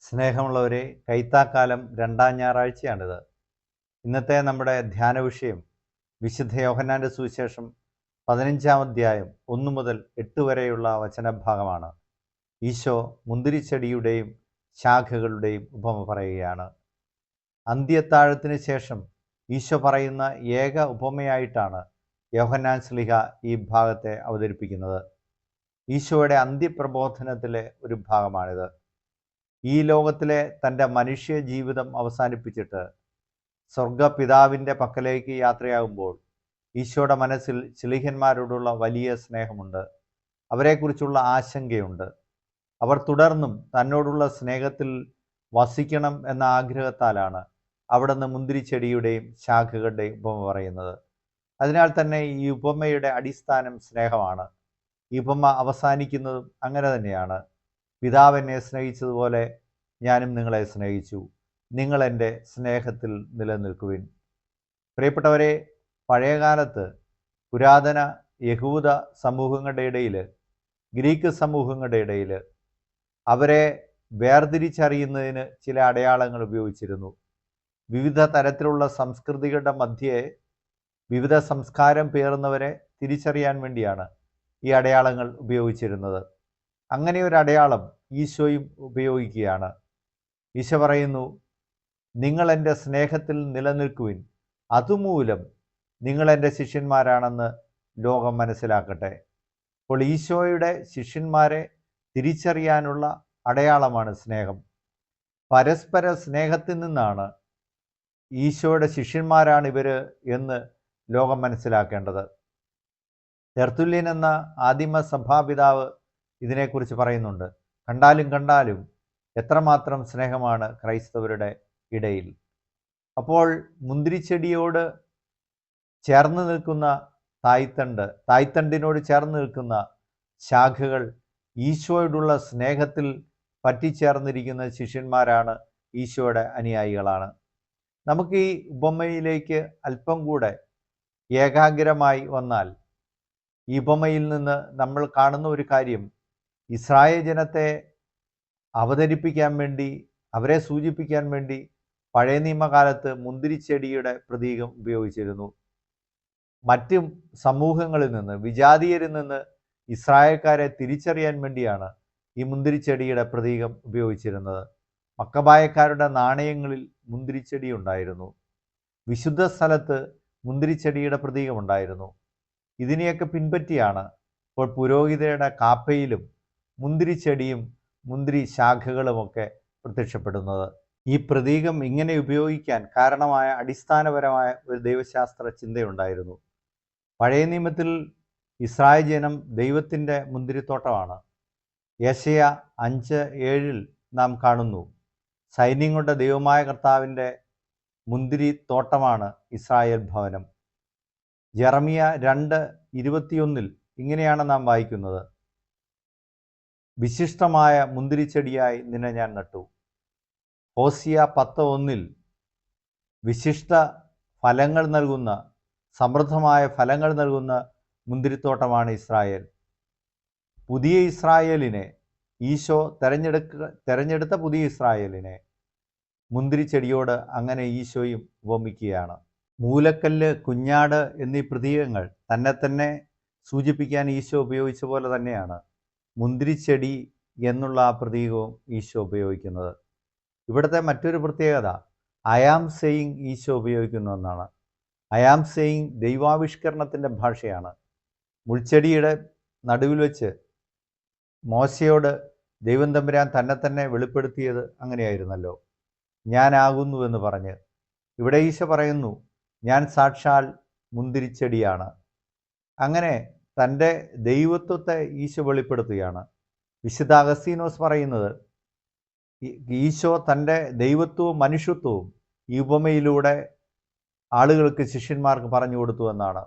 സ്നേഹമുള്ളവരെ, കൈത്താക്കാലം രണ്ടാം ഞായറാഴ്ചയാണിത്. ഇന്നത്തെ നമ്മുടെ ധ്യാന വിഷയം വിശുദ്ധ യോഹന്നാൻ്റെ സുവിശേഷം 15-ാം അധ്യായം 1 മുതൽ 8 വരെയുള്ള വചനഭാഗമാണ്. ഈശോ മുന്തിരിച്ചെടിയുടെയും ശാഖകളുടെയും ഉപമ പറയുകയാണ്. അന്ത്യത്താഴത്തിന് ശേഷം ഈശോ പറയുന്ന ഏക ഉപമയായിട്ടാണ് യോഹന്നാൻ ശ്ലീഹ ഈ ഭാഗത്തെ അവതരിപ്പിക്കുന്നത്. ഈശോയുടെ അന്ത്യപ്രബോധനത്തിലെ ഒരു ഭാഗമാണിത്. ഈ ലോകത്തിലെ തൻ്റെ മനുഷ്യ ജീവിതം അവസാനിപ്പിച്ചിട്ട് സ്വർഗപിതാവിൻ്റെ പക്കലേക്ക് യാത്രയാകുമ്പോൾ ഈശോയുടെ മനസ്സിൽ ശ്ലീഹന്മാരോടുള്ള വലിയ സ്നേഹമുണ്ട്. അവരെക്കുറിച്ചുള്ള ആശങ്കയുണ്ട്. അവർ തുടർന്നും തന്നോടുള്ള സ്നേഹത്തിൽ വസിക്കണം എന്ന ആഗ്രഹത്താലാണ് അവിടുന്ന് മുന്തിരിച്ചെടിയുടെയും ശാഖകളുടെയും ഉപമ പറയുന്നത്. അതിനാൽ തന്നെ ഈ ഉപമയുടെ അടിസ്ഥാനം സ്നേഹമാണ്. ഈ ഉപമ അവസാനിക്കുന്നതും അങ്ങനെ തന്നെയാണ്. പിതാവ് എന്നെ സ്നേഹിച്ചതുപോലെ ഞാനും നിങ്ങളെ സ്നേഹിച്ചു, നിങ്ങൾ എൻ്റെ സ്നേഹത്തിൽ നിലനിൽക്കുവിൻ. പ്രിയപ്പെട്ടവരെ, പഴയകാലത്ത് പുരാതന യഹൂദ സമൂഹങ്ങളുടെ ഇടയിൽ, ഗ്രീക്ക് സമൂഹങ്ങളുടെ ഇടയിൽ അവരെ വേർതിരിച്ചറിയുന്നതിന് ചില അടയാളങ്ങൾ ഉപയോഗിച്ചിരുന്നു. വിവിധ തരത്തിലുള്ള സംസ്കൃതികളുടെ മധ്യേ വിവിധ സംസ്കാരം പേറുന്നവരെ തിരിച്ചറിയാൻ വേണ്ടിയാണ് ഈ അടയാളങ്ങൾ ഉപയോഗിച്ചിരുന്നത്. അങ്ങനെ ഒരു അടയാളം ഈശോയും ഉപയോഗിക്കുകയാണ്. ഈശോ പറയുന്നു, നിങ്ങൾ എൻ്റെ സ്നേഹത്തിൽ നിലനിൽക്കുവിൻ, അതുമൂലം നിങ്ങൾ എൻ്റെ ശിഷ്യന്മാരാണെന്ന് ലോകം മനസ്സിലാക്കട്ടെ. അപ്പോൾ ഈശോയുടെ ശിഷ്യന്മാരെ തിരിച്ചറിയാനുള്ള അടയാളമാണ് സ്നേഹം. പരസ്പര സ്നേഹത്തിൽ നിന്നാണ് ഈശോയുടെ ശിഷ്യന്മാരാണ് ഇവർ എന്ന് ലോകം മനസ്സിലാക്കേണ്ടത്. തെർത്തുല്യൻ എന്ന ആദിമ സഭാപിതാവ് ഇതിനെക്കുറിച്ച് പറയുന്നുണ്ട്. കണ്ടാലും എത്രമാത്രം സ്നേഹമാണ് ക്രൈസ്തവരുടെ ഇടയിൽ. അപ്പോൾ മുന്തിരിച്ചെടിയോട് ചേർന്ന് നിൽക്കുന്ന തായ്തണ്ടിനോട് ചേർന്ന് നിൽക്കുന്ന ശാഖകൾ ഈശോയോടുള്ള സ്നേഹത്തിൽ പറ്റിച്ചേർന്നിരിക്കുന്ന ശിഷ്യന്മാരാണ്, ഈശോയുടെ അനുയായികളാണ്. നമുക്ക് ഈ ഉപമയിലേക്ക് അല്പം കൂടെ ഏകാഗ്രമായി വന്നാൽ ഈ ഉപമയിൽ നിന്ന് നമ്മൾ കാണുന്ന ഒരു കാര്യം, ഇസ്രായേൽ ജനത്തെ അവതരിപ്പിക്കാൻ വേണ്ടി, അവരെ സൂചിപ്പിക്കാൻ വേണ്ടി പഴയ നിയമകാലത്ത് മുന്തിരിച്ചെടിയുടെ പ്രതീകം ഉപയോഗിച്ചിരുന്നു. മറ്റ് സമൂഹങ്ങളിൽ നിന്ന്, വിജാതീയരിൽ നിന്ന് ഇസ്രായേൽക്കാരെ തിരിച്ചറിയാൻ വേണ്ടിയാണ് ഈ മുന്തിരിച്ചെടിയുടെ പ്രതീകം ഉപയോഗിച്ചിരുന്നത്. മക്കബായക്കാരുടെ നാണയങ്ങളിൽ മുന്തിരിച്ചെടി ഉണ്ടായിരുന്നു. വിശുദ്ധ സ്ഥലത്ത് മുന്തിരിച്ചെടിയുടെ പ്രതീകമുണ്ടായിരുന്നു. ഇതിനെയൊക്കെ പിൻപറ്റിയാണ് ഇപ്പോൾ പുരോഹിതരുടെ കാപ്പയിലും മുന്തിരിച്ചെടിയും മുന്തിരി ശാഖകളുമൊക്കെ പ്രത്യക്ഷപ്പെടുന്നത്. ഈ പ്രതീകം ഇങ്ങനെ ഉപയോഗിക്കാൻ കാരണമായ അടിസ്ഥാനപരമായ ഒരു ദൈവശാസ്ത്ര ചിന്തയുണ്ടായിരുന്നു. പഴയ നിയമത്തിൽ ഇസ്രായേൽ ജനം ദൈവത്തിൻ്റെ മുന്തിരിത്തോട്ടമാണ്. യെശയ്യാ 5:7 നാം കാണുന്നു, സൈന്യങ്ങളുടെ ദൈവമായ കർത്താവിൻ്റെ മുന്തിരിത്തോട്ടമാണ് ഇസ്രായേൽ ഭവനം. ജെറമിയ 2:21 ഇങ്ങനെയാണ് നാം വായിക്കുന്നത്, വിശിഷ്ടമായ മുന്തിരിച്ചെടിയായി നിന്നെ ഞാൻ നട്ടു. ഹോസിയ 10:1 വിശിഷ്ട ഫലങ്ങൾ നൽകുന്ന, സമൃദ്ധമായ ഫലങ്ങൾ നൽകുന്ന മുന്തിരിത്തോട്ടമാണ് ഇസ്രായേൽ. പുതിയ ഇസ്രായേലിനെ, ഈശോ തെരഞ്ഞെടുത്ത പുതിയ ഇസ്രായേലിനെ മുന്തിരിച്ചെടിയോട് അങ്ങനെ ഈശോയും ഉപമിക്കുകയാണ്. മൂലക്കല്ല്, കുഞ്ഞാട് എന്നീ പ്രതീകങ്ങൾ തന്നെ സൂചിപ്പിക്കാൻ ഈശോ ഉപയോഗിച്ച പോലെ തന്നെയാണ് മുന്തിരിച്ചെടി എന്നുള്ള ആ പ്രതീകവും ഈശോ ഉപയോഗിക്കുന്നത്. ഇവിടുത്തെ മറ്റൊരു പ്രത്യേകത ഐ ആം സെയിങ് ഈശോ ഉപയോഗിക്കുന്ന ഒന്നാണ്. ഐ ആം സെയിങ് ദൈവാവിഷ്കരണത്തിൻ്റെ ഭാഷയാണ്. മുൾച്ചെടിയുടെ നടുവിൽ വെച്ച് മോശയോട് ദൈവം തമ്പുരാൻ തന്നെ വെളിപ്പെടുത്തിയത് അങ്ങനെയായിരുന്നല്ലോ, ഞാനാകുന്നു എന്ന് പറഞ്ഞ്. ഇവിടെ ഈശോ പറയുന്നു, ഞാൻ സാക്ഷാൽ മുന്തിരിച്ചെടിയാണ്. അങ്ങനെ തൻ്റെ ദൈവത്വത്തെ ഈശോ വെളിപ്പെടുത്തുകയാണ്. വിശുദ്ധ അഗസ്തീനോസ് പറയുന്നത്, ഈശോ തൻ്റെ ദൈവത്വവും മനുഷ്യത്വവും ഈ ഉപമയിലൂടെ ആളുകൾക്ക്, ശിഷ്യന്മാർക്ക് പറഞ്ഞു കൊടുത്തു എന്നാണ്.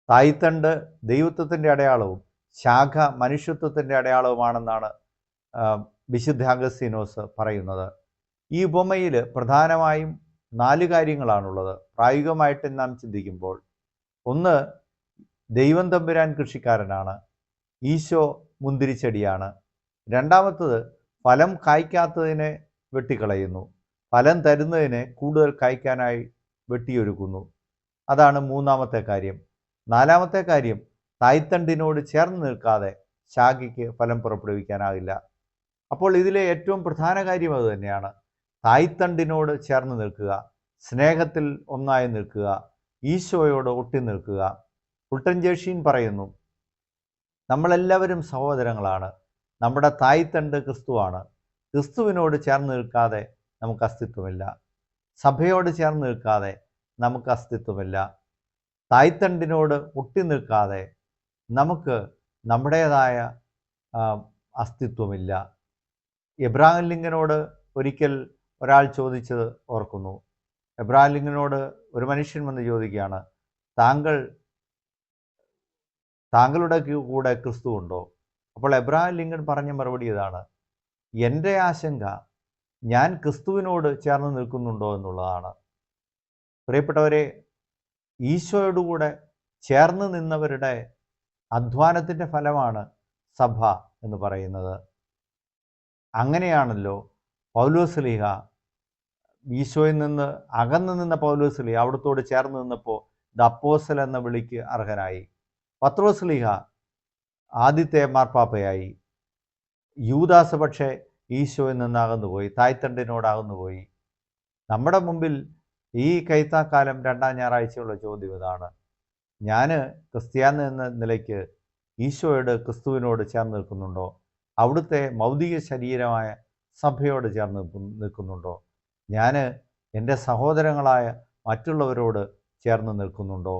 തായ്തണ്ട് ദൈവത്വത്തിൻ്റെ അടയാളവും ശാഖ മനുഷ്യത്വത്തിൻ്റെ അടയാളവുമാണെന്നാണ് വിശുദ്ധ അഗസ്തീനോസ് പറയുന്നത്. ഈ ഉപമയിൽ പ്രധാനമായും 4 കാര്യങ്ങളാണുള്ളത് പ്രായോഗികമായിട്ട് നാം ചിന്തിക്കുമ്പോൾ. ഒന്ന്, ദൈവം തമ്പുരാൻ കൃഷിക്കാരനാണ്, ഈശോ മുന്തിരിച്ചെടിയാണ്. രണ്ടാമത്തത്, ഫലം കായ്ക്കാത്തതിനെ വെട്ടിക്കളയുന്നു, ഫലം തരുന്നതിനെ കൂടുതൽ കായ്ക്കാനായി വെട്ടിയൊരുക്കുന്നു. അതാണ് മൂന്നാമത്തെ കാര്യം. നാലാമത്തെ കാര്യം, തായ്തണ്ടിനോട് ചേർന്ന് നിൽക്കാതെ ശാഖയ്ക്ക് ഫലം പുറപ്പെടുവിക്കാനാകില്ല. അപ്പോൾ ഇതിലെ ഏറ്റവും പ്രധാന കാര്യം അത് തന്നെയാണ്. തായ്തണ്ടിനോട് ചേർന്ന് നിൽക്കുക, സ്നേഹത്തിൽ ഒന്നായി നിൽക്കുക, ഈശോയോട് ഒട്ടി നിൽക്കുക. ഫുൾട്ടൻ ജേഷീൻ പറയുന്നു, നമ്മളെല്ലാവരും സഹോദരങ്ങളാണ്. നമ്മുടെ തായ്തണ്ട് ക്രിസ്തുവാണ്. ക്രിസ്തുവിനോട് ചേർന്ന് നിൽക്കാതെ നമുക്ക് അസ്തിത്വമില്ല. സഭയോട് ചേർന്ന് നിൽക്കാതെ നമുക്ക് അസ്തിത്വമില്ല. തായ്തണ്ടിനോട് ഒട്ടി നിൽക്കാതെ നമുക്ക് നമ്മുടേതായ അസ്തിത്വമില്ല. എബ്രഹാം ലിങ്കനോട് ഒരിക്കൽ ഒരാൾ ചോദിച്ചത് ഓർക്കുന്നു. എബ്രഹാം ലിങ്കനോട് ഒരു മനുഷ്യൻ വന്ന് ചോദിക്കുകയാണ്, താങ്കളുടെ കൂടെ ക്രിസ്തു ഉണ്ടോ? അപ്പോൾ എബ്രഹാം ലിങ്കൻ പറഞ്ഞ മറുപടി ഇതാണ്, എൻ്റെ ആശങ്ക ഞാൻ ക്രിസ്തുവിനോട് ചേർന്ന് നിൽക്കുന്നുണ്ടോ എന്നുള്ളതാണ്. പ്രിയപ്പെട്ടവരെ, ഈശോയോടുകൂടെ ചേർന്ന് നിന്നവരുടെ അധ്വാനത്തിൻ്റെ ഫലമാണ് സഭ എന്ന് പറയുന്നത്. അങ്ങനെയാണല്ലോ പൗലോസ്ലീഹ, ഈശോയിൽ നിന്ന് അകന്നു നിന്ന പൗലോസ്ലീഹ അവിടത്തോട് ചേർന്ന് നിന്നപ്പോൾ ദ അപ്പോസ്തലൻ എന്ന വിളിക്ക് അർഹനായി. പത്രോസ്ലീഹ ആദ്യത്തെ മാർപ്പാപ്പയായി. യൂദാസ് പക്ഷേ ഈശോയിൽ നിന്ന് അകന്നുപോയി, തായ്തണ്ടിനോട് അകന്നുപോയി. നമ്മുടെ മുമ്പിൽ ഈ കൈത്താക്കാലം 2-ാം ഞായറാഴ്ചയുള്ള ചോദ്യം ഇതാണ്, ഞാൻ ക്രിസ്ത്യാനി എന്ന നിലയ്ക്ക് ഈശോയോട് ക്രിസ്തുവിനോട് ചേർന്ന് നിൽക്കുന്നുണ്ടോ? അവിടുത്തെ ഭൗതിക ശരീരമായ സഭയോട് ചേർന്ന് നിൽക്കുന്നുണ്ടോ? ഞാൻ എൻ്റെ സഹോദരങ്ങളായ മറ്റുള്ളവരോട് ചേർന്ന് നിൽക്കുന്നുണ്ടോ?